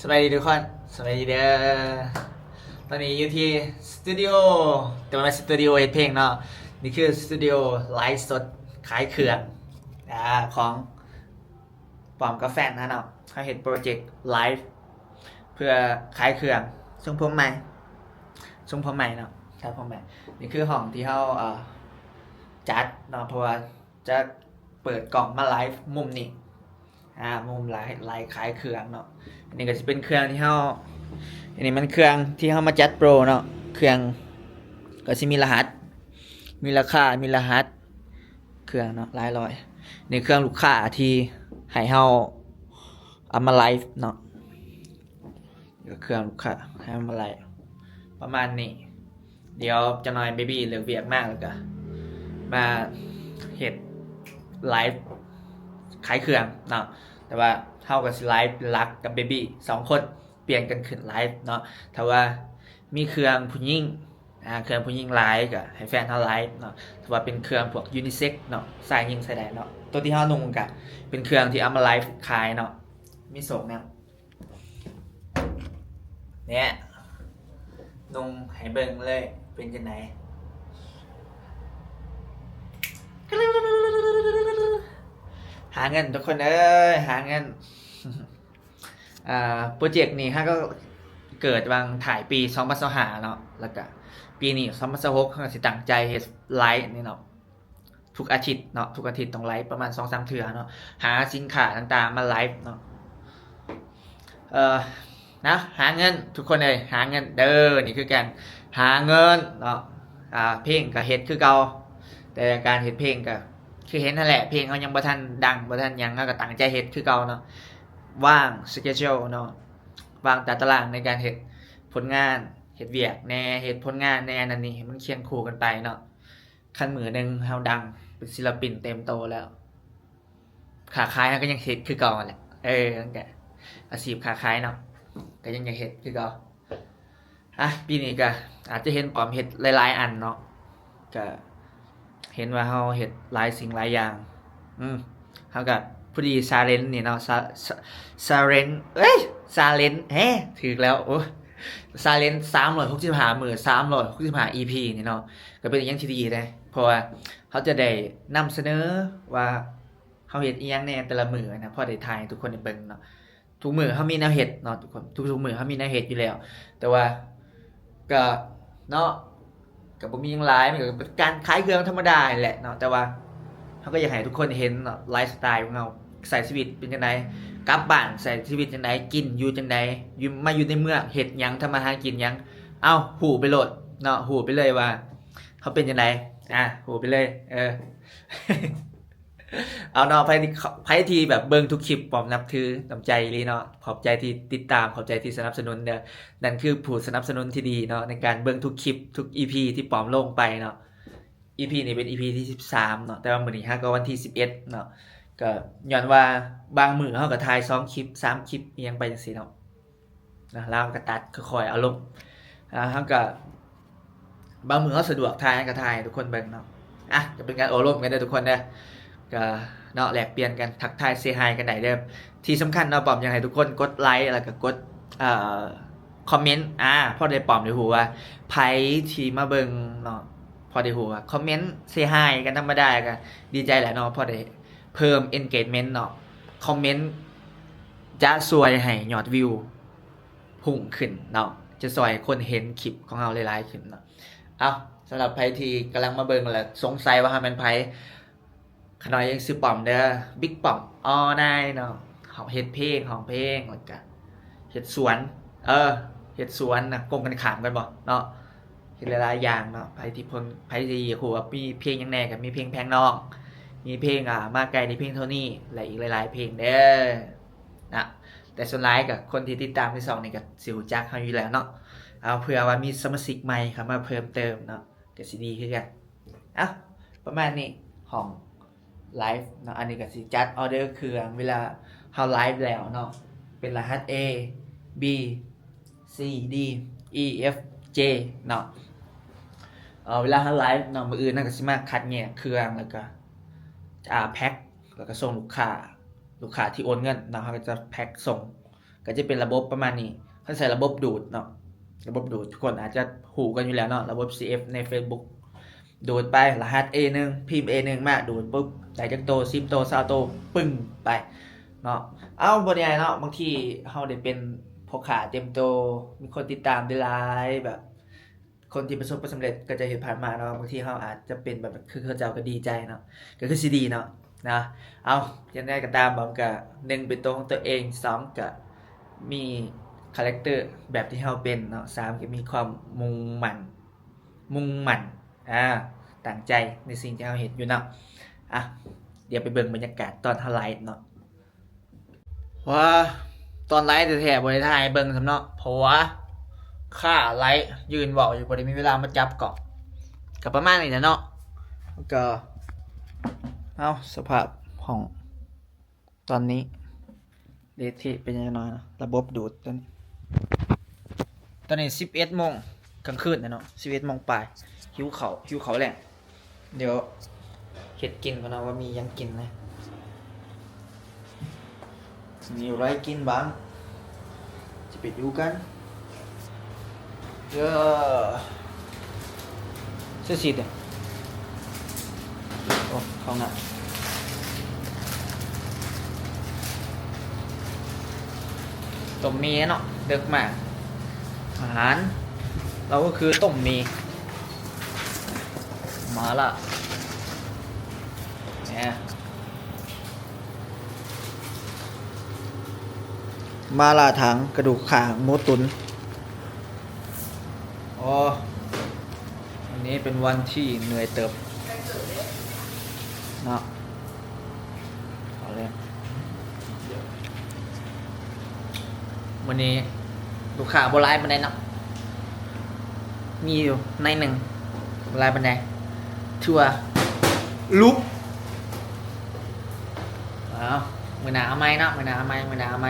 สวัสดีทุกคนสวัสดีเด้อตอนนี้อยู่ที่สตูดิโอแต่ว่าไม่สตูดิโอเฮ็ดเพลงเนาะนี่คือสตูดิโอไลฟ์สดขายเครื่องของปอมกับแฟนนะเนาะเขาเห็นโปรเจกต์ไลฟ์เพื่อขายเครื่องทรงผมใหม่เนาะใช่ผมใหม่นี่คือห้องที่เขาจัดเนาะเพราะว่าจะเปิดกล่องมาไลฟ์มุมนี้มุมไลฟ์ขายเครื่องเนาะอันนี้ก็จะเป็นเครื่องที่เขาอันนี้มันเครื่องที่เขามาจัดโปรเนาะเครื่องก็จะมีรหัสมีราคามีรหัสเครื่องเนาะหลายร้อยในเครื่องลูกค้าที่ให้เขาเอามาไลฟ์เนาะเครื่องลูกค้าให้เอามาไลฟ์ประมาณนี้เดี๋ยวจะหน่อยเบบี้เลือกเวียกมากแล้วก็มาเฮ็ดไลฟ์ขายเครื่องเนาะแต่ว่าเท่ากับไลฟ์รักกับเบบี้2 คนเปลี่ยนกันขึ้นไลฟ์เนาะถ้าว่ามีเครื่องผู้หญิงเครื่องผู้หญิงไลฟ์ก็ให้แฟนเฮาไลฟ์เนาะถ้าว่าเป็นเครื่องพวกยูนิเซ็กเนาะใส่ยิงใส่ได้เนาะตัวที่เฮานุ่งก็เป็นเครื่องที่เอามาไลฟ์ขายเนาะมีส่งเนี่ยนุ่งให้เบิ่งเลยเป็นจังได๋หาเงินทุกคนเอ้ยหาเงินโปรเจกต์นี้ฮะก็เกิดวางถ่ายปี2025เนาะแล้วก็ปีนี้2026เขาสิตั้งใจเฮ็ดไลฟ์นี่เนาะทุกอาทิตย์เนาะทุกอาทิตย์ต้องไลฟ์ประมาณ 2-3 เทื่อเนาะหาสินค้าต่างๆมาไลฟ์เนาะนะหาเงินทุกคนเลยหาเงินเด้อนี่คือการหาเงินเนาะเพลงก็เฮ็ดคือเก่าแต่การเฮ็ดเพลงก็คือเห็นนั่นแหละเพลงเขายังบ่ทันดังบ่ทันหยังก็ตั้งใจเฮ็ดคือเก่าเนาะว่างสเกจ u l e เนาะวางตารางในการเฮ็ดผลงานเฮ็ดเวียกแน่เฮ็ดผลงานแน่นั่นนี่ให้มันเคียงคู่กันไปเนาะคันมื้อนึงเฮาดังเป็นศิลปินเต็มโตแล้วค้าขายเฮาก็ยังเฮ็ดคือเก่าแหละนั่นแหละอาชีพค้าขายเนาะก็ยังเฮ็ดคือเก่าปีนี้ก็อาจจะเห็นปอมเฮ็ดหลายๆอันเนาะก็เห็นว่าเฮาเฮ็ดหลายสิ่งหลายอย่างเฮาก็พอดีซาเลนนี่เนาะซาเลนซาเลนถูกแล้วโอ้ซาเลน365มื้อ365 EP นี่เนาะก็เป็นอย่างที่ดีเด้เพราะว่าเขาจะได้นำเสนอว่าเฮาเฮ็ดอีหยังแหน่แต่ละมื้อนะพอได้ถ่ายทุกคนได้เบิ่งเนาะทุกมื้อเฮามีแนวเฮ็ดเนาะทุกคนทุกๆมื้อเฮามีแนวเฮ็ดอยู่แล้วแต่ว่าก็เนาะก็บ่มีหยังหลายมันก็เป็นการขายเครื่องธรรมดาแหละเนาะแต่ว่าเฮาก็อยากให้ทุกคนเห็นเนาะไลฟ์สไตล์ของเราใช้ชีวิตเป็นจังได๋กลับบ้านใช้ชีวิตจังได๋กินอยู่จังได๋อยู่ในเมืองเฮ็ดหยังทำมาหากินหยังฮู้ไปโลดเนาะฮู้ไปเลยว่าเขาเป็นจังได๋ฮู้ไปเลยเอาเนาะไผที่แบบเบิ่งทุกคลิปปอมนับถือน้ำใจอีหลีเนาะขอบใจที่ติดตามขอบใจที่สนับสนุนเด้อนั่นคือผู้สนับสนุนที่ดีเนาะในการเบิ่งทุกคลิปทุก EP ที่ปอมลงไปเนาะ EP นี้เป็น EP ที่13เนาะแต่ว่ามื้อนี้ก็วันที่11เนาะก็ย้อนว่าบางมื้อเฮาก็ถ่าย2คลิป3คลิปอีหยังไปจังซี่เนาะนะแล้วก็ตัดค่อยๆเอาลงเฮาก็บางมื้อเฮาสะดวกถ่ายก็ถ่ายทุกคนเบิ่งเนาะก็เป็นการโอ้ร่วมกันเด้อทุกคนเด้อก็เนาะแลกเปลี่ยนกันทักทายเซฮายกันได้เด้อที่สำคัญเนาะปอมอยากให้ทุกคนกดไลค์แล้วก็กดคอมเมนต์พอได้ปอมได้ฮู้ว่าไผที่มาเบิ่งเนาะพอได้ฮู้ว่าคอมเมนต์เซฮายกันธรรมดาก็ดีใจแหละเนาะพอได้เพิ่ม engagement เนาะคอมเมนต์จะช่วยให้ยอดวิวพุ่งขึ้นเนาะจะช่วยคนเห็นคลิปของเราหลายๆขึ้นเนาะสำหรับไผที่กำลังมาเบิ่งแล้วสงสัยว่ามันไผขน้อยยังซื้อปอมเด้อบิ๊กปอมได้เนาะเขาเฮ็ดเพลงของเพลงแล้วก็เฮ็ดสวนเฮ็ดสวนนะกงกันขามกันบ่เนาะเฮ็ดหลายๆอย่างเนาะไผที่อยากรู้ว่ามีเพลงหยังแหน่ก็มีเพลงแพงน้องมีเพลงมาไกลในเพลงเท่านี้และอีกหลายๆเพลงเด้อนะแต่ส่วนหลายก็คนที่ติดตามที่2นี่ก็สิรู้จักเฮาอยู่แล้วเนาะเอาเผื่อว่ามีสมาชิกใหม่เข้ามาเพิ่มเติมเนาะก็สิดีคือกันประมาณนี้ของไลฟ์เนาะอันนี้ก็สิจัดออเดอร์เครื่องเวลาเฮาไลฟ์แล้วเนาะเป็นรหัส A B C D E F J เนาะเวลาเฮาไลฟ์เนาะมื้ออื่นนั่นก็สิมาคัดแยกเครื่องแล้วก็แพ็คแล้วก็ส่งลูกค้าที่โอนเงินเนาะเฮาก็จะแพ็คส่ง ก็จะเป็นระบบประมาณนี้เขาใช้ระบบดูดเนาะระบบดูดทุกคนอาจจะหูกันอยู่แล้วเนาะระบบ CF ใน Facebook ดูดไปรหัส A1 พิมพ์ A1 มาดูดปุ๊บได้จักโต10โต20โตปึ้งไปเนาะเอาบ่ได้เนาะบางทีเฮาได้เป็นพ่อค้าเต็มโตมีคนติดตามได้หลายแบบคนที่ประสบความสำเร็จก็จะเห็นผ่านมาเนาะบางทีเฮาอาจจะเป็นแบบคือเขาเจ้าก็ดีใจเนาะก็คือสิดีเนาะนะเอาอย่างไรก็ตามบอมก็1เป็นตัวของตัวเอง2ก็มีคาแรคเตอร์แบบที่เฮาเป็นเนาะ3ก็มีความมุ่งมั่นตั้งใจในสิ่งที่เฮาเฮ็ดอยู่เนาะอ่ะเดี๋ยวไปเบิ่งบรรยากาศตอนเฮาไลฟ์เนาะว่าตอนไลฟ์แท้ๆบ่ได้ถ่ายเบิ่งซำเนาะเพราะว่าค่าไลฟ์ยืนเว้าอยู่บ่ได้มีเวลามาจับกล้องก็ประมาณนี้แหละเนาะก็เอาสภาพห้องตอนนี้เดทที่เป็นยังไงน้อยนะระบบดูดตอนนี้11 โมงกลางคืนนะเนาะ11 โมงปลายหิวเขาวแหละเดี๋ยวเฮ็ดกินก่อนนะว่ามียังกินนะมีอะไรกินบ้างจะไปดูกันเดี๋ยวเสื้อสีดโอ้ของน่ะต้มมีเนาะเด็กมากอาหารเราก็คือต้มมีมาละเนี่ยมาลาถังกระดูกขาหมูตุ๋นอ๋อวันนี้เป็นวันที่เหนื่อยเติบเนาะเอาเลยวันนี้ลูกค้าโบราณบันไดเนาะมีอยู่ในหนึ่งโบราณบันไดชัวลุกเอามือหนาเอาไหมเนาะมือหนาเอาไหม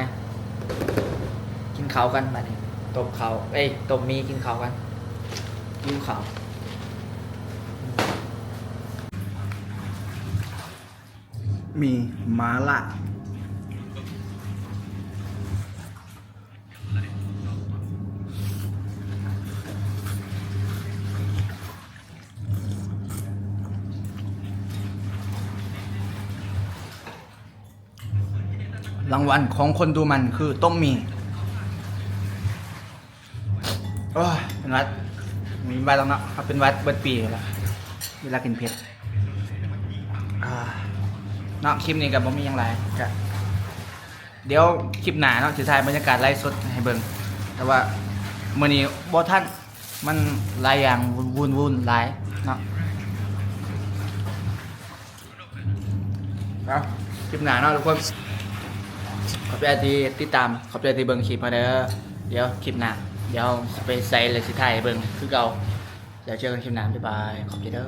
กินข้าวกันมาดิต้มข้าวต้มมีกินข้าวกันยิ้มข้าวมีม้าล่ารางวัลของคนดูมันคือต้มมีโอ้ยเป็นวัดมีวัดแล้วเนาะครับเป็นวัดเบิดปีแล้วเวลากินเผ็ดเนาะคลิปนี้กับผมมีอย่างไรก็เดี๋ยวคลิปหนาเนาะจะถ่ายบรรยากาศไลฟ์สดให้เบิ่งแต่ว่ามื้อนี้บ่ทันมันหลายอย่างวุ่นหลายเนาะครับคลิปหนาเนาะทุกคนขอบใจที่ติดตามขอบใจที่เบิ่งคลิปมาเด้อเดี๋ยวคลิปหน้าเดี๋ยวไปใส่เลยสิถ่ายเบิ่งคือเก่าเดี๋ยวเจอกันคลิปหน้าบ๊ายบายขอบใจเด้อ